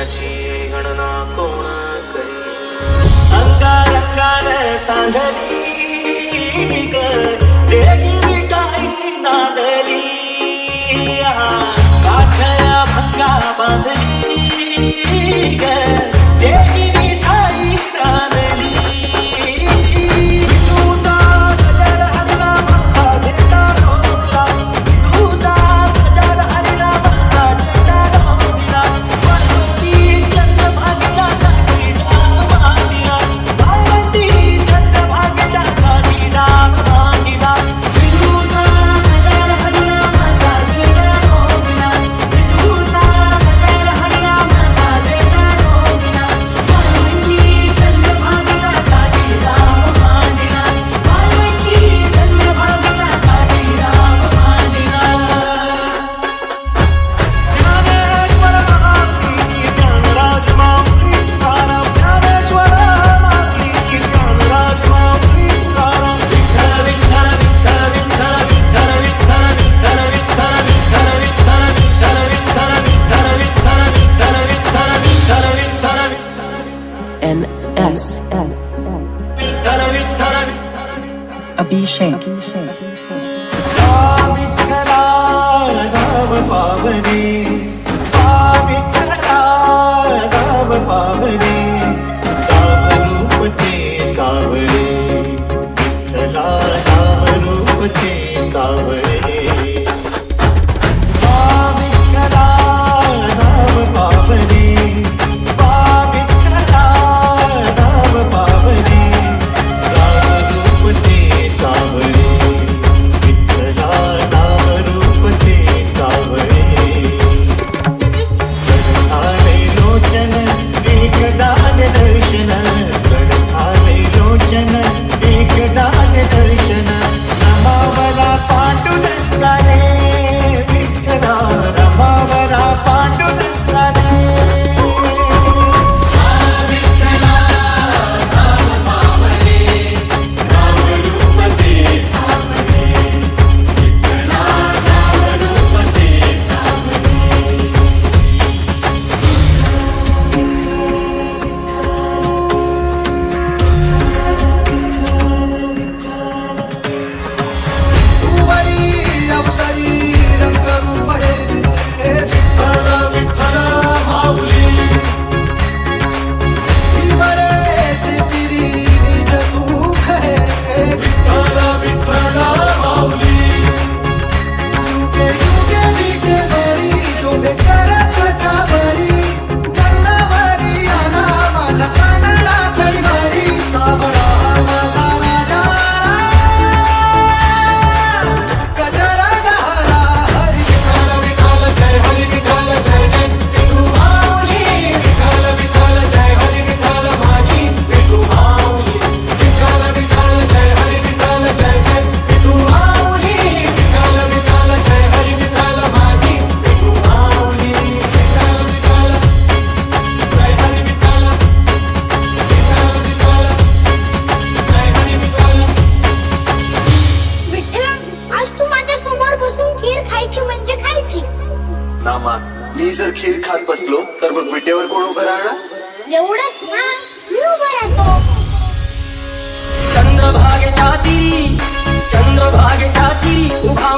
पुण्याची गणना कोण करी. अंगारंगान सांगली ग देही मिठाई नांदली, काठया भंगा बांधली ग देही मिठाई नांदली. तुझा गजर हरला माझा झेंडा रोवला, तुझा गजर हरला माझा झेंडा रोवला. वाळवंटी चंद्रभागेच्या काठीला मांडिला, वाळवंटी चंद्रभागेच्या काठीला मांडिला. तुझा गजर हरला माझा झेंडा रोवला, तुझा गजर हरला माझा झेंडा रोवला. वाळवंटी चंद्रभागेच्या काठीला मांडिला, वाळवंटी चंद्रभागेच्या काठीला मांडिला. ज्ञानेश्वर माऊली ज्ञानराज माऊली तुकाराम, ज्ञानेश्वर माऊली ज्ञानराज माऊली तुकाराम. विठ्ठल विठ्ठल विठ्ठल विठ्ठल विठ्ठल विठ्ठल विठ्ठल विठ्ठल विठ्ठल विठ्ठल विठ्ठल विठ्ठल विठ्ठल विठ्ठल विठ्ठल विठ्ठल विठ्ठल NS विठ्ठल विठ्ठल Abhishek विठ्ठला नाम पावनी, विठ्ठला नाम पावनी. नामरूप ते सावळे, विठ्ठला नामरूप ते सावळे. विठ्ठला नाम पावनी, विठ्ठला नाम पावनी. नामरूप ते सावळे, विठ्ठला नामरूप ते सावळे. जड झाले लोचन एकदा दर्शन, जड झाले लोचन एकदा दर्शन. रमावरा पांडुरंगाने विठ्ठला, रमावरा पांडुरंगाने. नामा, मी जर खीर खात बसलो तर मग विटेवर कोण उभं राहणार? एवढंच ना, मी उभं राहतो. चंद्रभागेच्या तीरी, चंद्रभागेच्या तीरी उभा